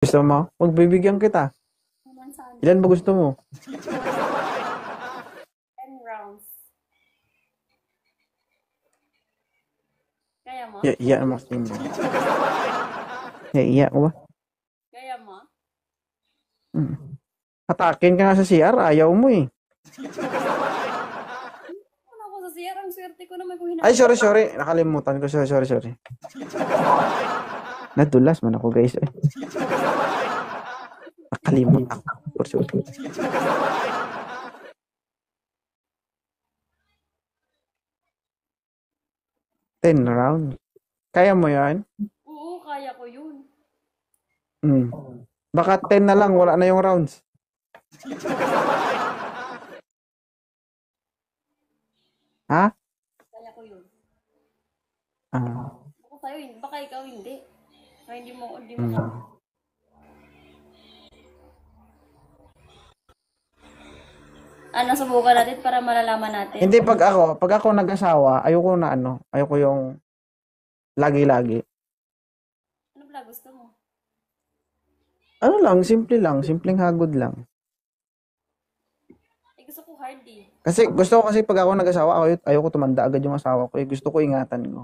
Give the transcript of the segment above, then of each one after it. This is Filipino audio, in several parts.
Gusto mo? Magbibigyan kita. Naman sana. Ilan ba gusto mo? 10 rounds. Kaya mo? Iya mo kasi mo. Iya ko ba? Kaya mo? Hmm. Hatakin ka nga sa CR, ayaw mo eh. Wala ko sa CR. Ang swerte ko naman kung Ay, hinahal. sorry. Nakalimutan ko. Sorry. Nadulas man ako, guys. Eh. Nakalimut ako. For sure. 10 rounds. Kaya mo yan? Oo, kaya ko yun. Hmm. Baka 10 na lang, wala na yung rounds. Ha? Kaya ko yun. Ah. Baka sa'yo, baka ikaw hindi. Kaya hindi mo Hmm. Ano, subukan natin para malalaman natin. Hindi pag ako nag-asawa, ayoko yung lagi-lagi. Ano pala gusto mo? Ano lang, simpleng hagod lang. Eh, gusto ko hard eh. Kasi gusto ko kasi pag ako nag-asawa, ayoko tumanda agad yung asawa ko. Eh, gusto ko ingatan ko.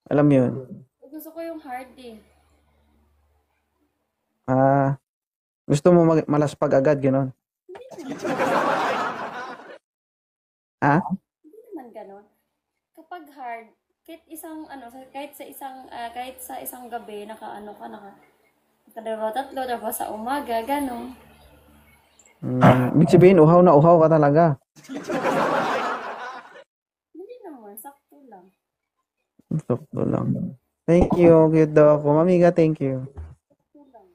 Alam mo yun? Eh, gusto ko yung hard eh. Ah, gusto mo malaspag agad, gano'n? Ha? Hindi naman ganon. Kapag hard, kahit isang ano, kahit sa isang gabi nakaano ka nakadalawa tatlo tapos sa umaga ganon. Ibig sabihin, uhaw na uhaw ka talaga. Hindi naman sakto lang. Sakto lang. Thank you, cute daw ako. Mamiga, thank you. Sakto lang.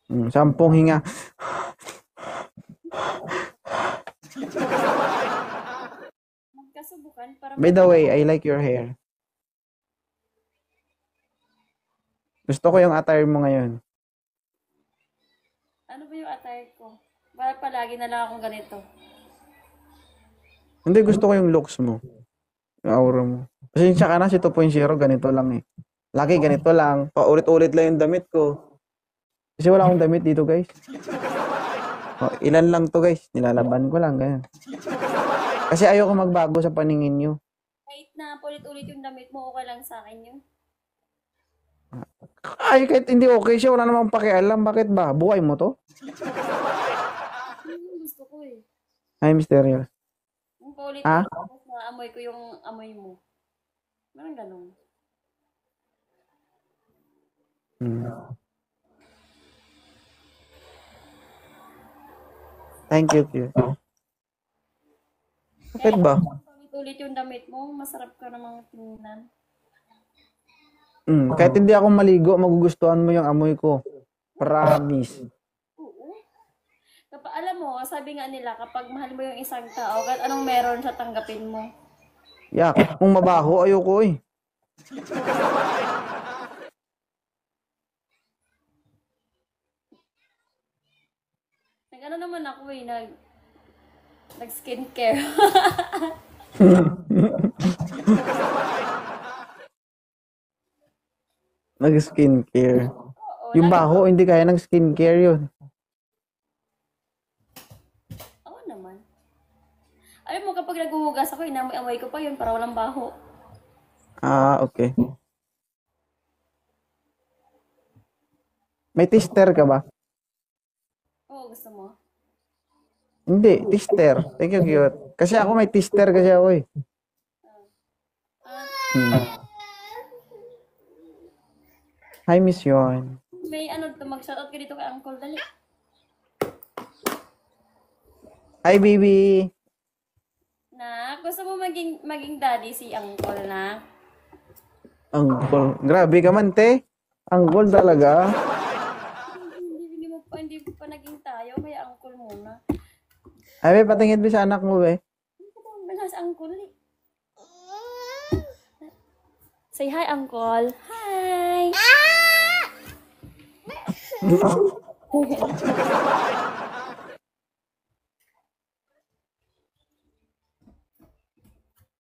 10 hinga. Magkasubukan para By the way, I like your hair. Gusto ko yung attire mo ngayon. ano ba yung attire ko? Para palagi na lang akong ganito. Hindi, gusto ko yung looks mo. Yung aura mo. Pasensya ka na, si 2.0, ganito lang eh. Lagi ganito lang. Paulit-ulit lang yung damit ko. Kasi wala akong damit dito, guys. Ilan lang to, guys. Nilalaban ko lang, ganyan. Kasi ayoko magbago sa paningin nyo. Kahit na ulit-ulit yung damit mo, okay lang sa akin yun. Ay, kahit hindi okay siya, wala namang pakialam. Bakit ba? Buhay mo to? Yun yung gusto ko eh. Ay, mysterious. Yung Ah? paulit-ulit, tapos naamoy ko yung amoy mo. Parang ganun. Hmm. Thank you, cute. Bakit Kahit ba? paulit-ulit yung damit mo, masarap ka namang tingnan. Kahit hindi ako maligo, magugustuhan mo yung amoy ko. Promise. Oo. Alam mo, sabi nga nila, kapag mahal mo yung isang tao, kahit anong meron sa tanggapin mo. Yak. Kung mabaho, ayoko eh. Nag-ano naman ako eh, nag-skincare. Nag-skincare. Oo, Yung baho, hindi kaya ng skincare yun. oo naman. Alam mo, kapag naghuhugas ako, inamoy-amoy ko pa yun para walang baho. Ah, okay. May tester ka ba? Oo, gusto mo? Hindi, tester. Thank you, cute. Kasi ako may tester kasi ako eh. Ah, Hmm. Hi, Miss Yon. may ano to, mag-shoutout ka dito kay Uncle, dali. Hi, baby. Na, gusto mo maging daddy si Uncle na? Anggol. Grabe ka man, te. Anggol talaga. Hindi pa naging tayo, kaya Uncle muna. Ay, may patingin ba sa anak mo, be? Hindi ko ba malas Uncle eh. Say hi, Uncle. Hi!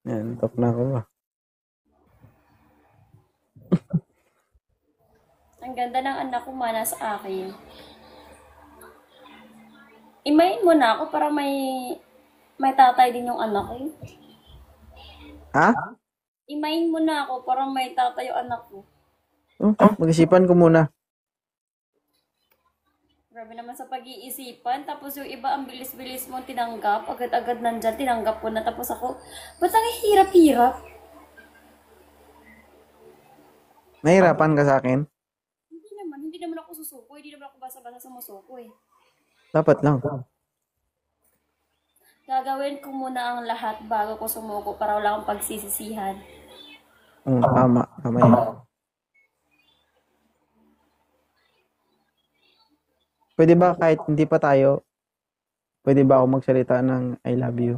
Yan, tok na ako ba? Ang ganda ng anak ko, mana sa akin. Imayin mo na ako para may tatay din yung anak ko. Ha? Imayin mo na ako para may tatay yung anak ko. Mag-isipan ko muna. Grabe naman sa pag-iisipan. Tapos yung iba, ang bilis-bilis mo tinanggap. Agad-agad nandyan, tinanggap ko na. Tapos ako, ba't ang hirap-hirap? Nahirapan ka sa akin? Hindi naman ako susuko. Hindi naman ako basa-basa sumusuko eh. Dapat lang. Gagawin ko muna ang lahat bago ko sumuko para wala akong pagsisisihan. Tama. Tama yan. Pwede ba kahit hindi pa tayo, pwede ba ako magsalita ng I love you?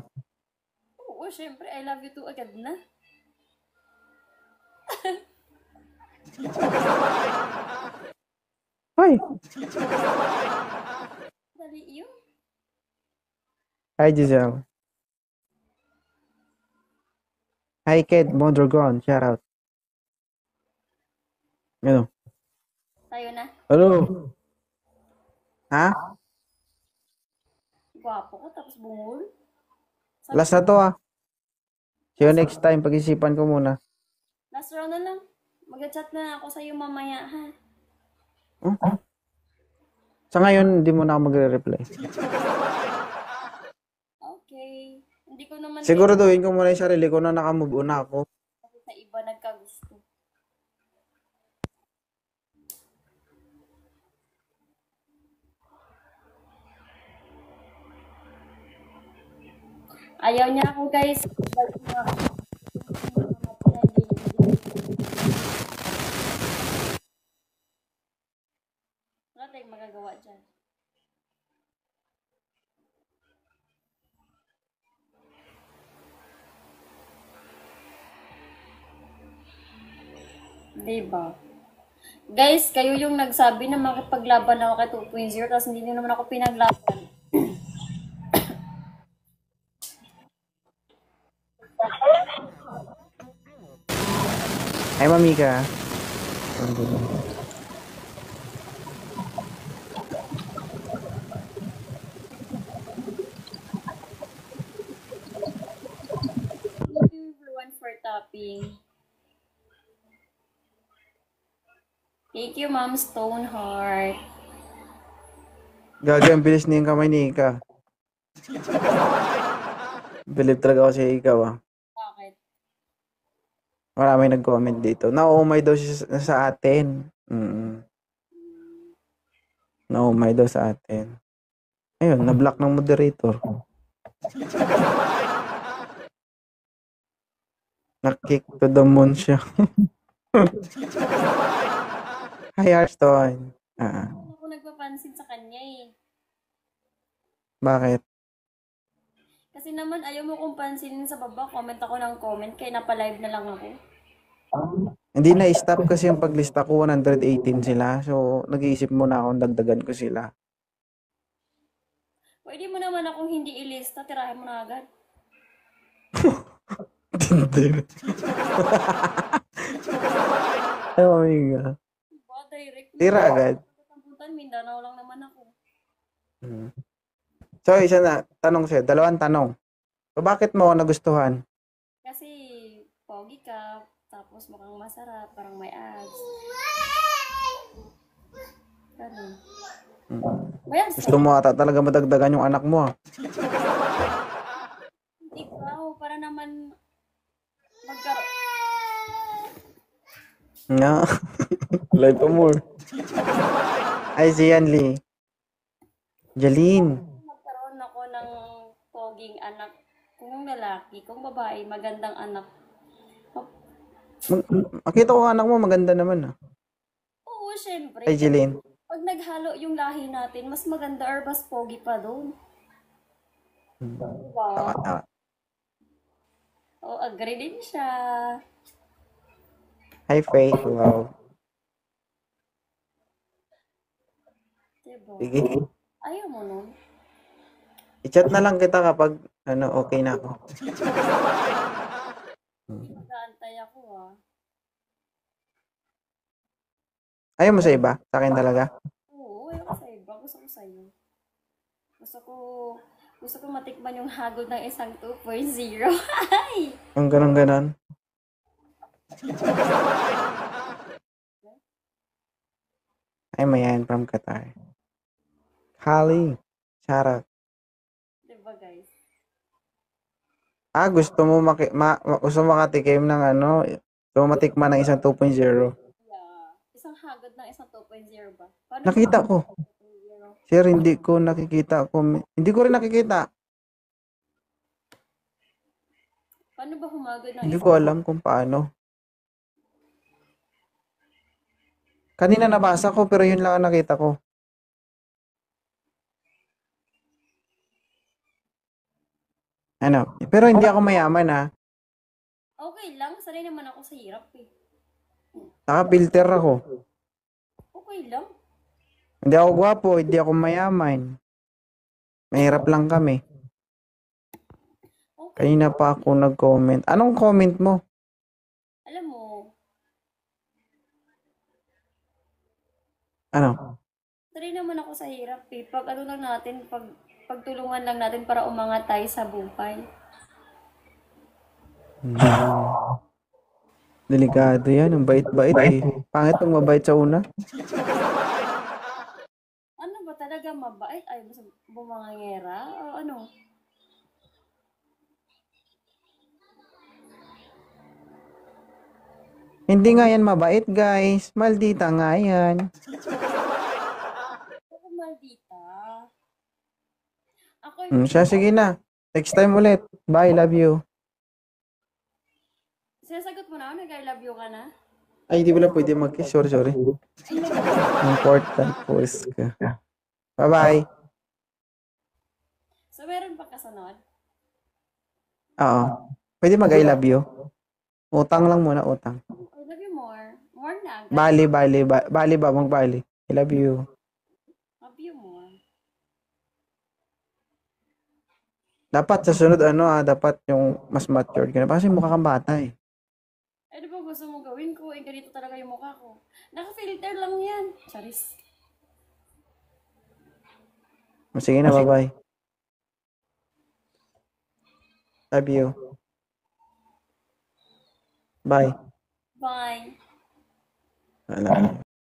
Oo, syempre, I love you too agad na. Hi! Dali yun. Hi, Giselle. Hi, Ked Mondragon. Shout out. Ano? Tayo na. Ano? Ha? Gwapo ko, tapos bungol. Last na to ah. See you next time. Pag-isipan ko muna. Last round na lang. Mag-chat na ako sa'yo mamaya, ha? Sa ngayon, hindi mo na ako magre-reply. Okay. Hindi ko naman Siguraduhin ko muna yung sarili ko na nakamove on na ako. kasi sa iba nagkagusto. Ayaw niya ako, guys. Balik mo ako. Wala tayong magagawa dyan. Diba? Guys, kayo yung nagsabi na makipaglaban ako kay 2.0 tapos hindi niyo naman ako pinaglaban. Hi, Mamika. Thank you everyone for tapping. Thank you, Ma'am Stoneheart. Gagi, ang bilis na yung kamay ni Ika. Believe talaga ako sa ikaw ah. Bakit? Marami nag-comment dito. Naumay daw siya sa atin. Naumay daw sa atin. Ayun, na-block ng moderator. Na-kick to the moon siya. Hi, Hearthstone. Hindi ako nagpapansin sa kanya eh. Bakit? Kasi naman ayaw mo kong pansinin sa baba. Comment ako ng comment kaya napalive na lang ako. Hindi na-stop kasi yung paglista ko, 118 sila. So, nag-iisip muna akong dagdagan ko sila. Pwede mo naman akong hindi ilista. Tirahin mo na agad. Hindi. Ay, mamiga. Diba? Direct. Tira agad. Tamputan, Mindanao lang naman ako. So, isa na, tanong sa'yo. Dalawang tanong. So, bakit mo ako nagustuhan? Kasi pogi ka, tapos mukhang masarap, parang may abs. Ganun. May abs Gusto mo ata talaga madagdagan yung anak mo ah. ikaw, para naman magkaroon. Nga. Live pa more. Ay, si Yanli. Jaline. Magkaroon ako ng poging anak. Kung lalaki, kung babae, magandang anak. Makita ko ang anak mo, maganda naman ah. Oo, syempre. Ay, Jaline. Pag naghalo yung lahi natin, mas maganda or mas pogi pa doon. Diba? Tama. Oo, agree din siya. Hi, Faith. Wow. Diba? Sige. Ayaw mo nun. I-chat na lang kita kapag okay na ako. Nag-aantay ako ah. Ayaw mo sa iba? Sa akin talaga? Oo, ayoko sa iba. Gusto ko sa'yo. Gusto ko, gusto ko matikman yung hagod ng isang 2.0. Ay! Ang ganon-ganon. Ay, mayan from Qatar. Kali. Shoutout. Diba guys? Gusto mo gusto mo makatikim ng ano, gusto mo matikman ng isang 2.0. Yeah. Isang hagod ng isang 2.0 ba? Paano Nakita ko. 2.0? Sir, hindi ko nakikita. Hindi ko rin nakikita. Paano ba humagod ng Hindi isang ko alam kung paano. Kanina nabasa ko pero yun lang ang nakita ko. Ano? Pero hindi ako mayaman ha. Okay lang, sanay naman ako sa hirap eh. Naka-filter ako. Okay lang. Hindi ako gwapo, hindi ako mayaman. Mahirap lang kami. Okay. Kanina pa ako nag-comment. Anong comment mo? Alam mo, Ano? sanay naman ako sa hirap eh. Pag ano lang natin, pagtulungan lang natin para umangat tayo sa buhay. Delikado yan. Ang bait-bait eh. Pangit pag mabait sa una. Ano ba talaga mabait? Ay, bumangangera? O ano? Hindi nga yan mabait guys. Maldita nga yan. Ako maldita. Ako Siya, sige na. Next time ulit. Bye, love you. sinasagot mo na ako, nag-I love you ka na? Ay, hindi pala pwede mag-kiss. Sorry. Ay, Important post ka. Bye-bye. so, meron pa kasunod? Oo. Pwede mag-I love you. Utang lang muna, utang. I love you more. More na agad. Bali ba? Magbali. I love you. Love you more. Dapat sa sunod, dapat yung mas matured ka na. Kasi mukha kang bata eh. Eh, di ba gusto mong gawin ko? Eh, ganito talaga yung mukha ko. Naka-filter lang yan. Charis. Sige na, bye-bye. Love you. Bye. Bye. Wala.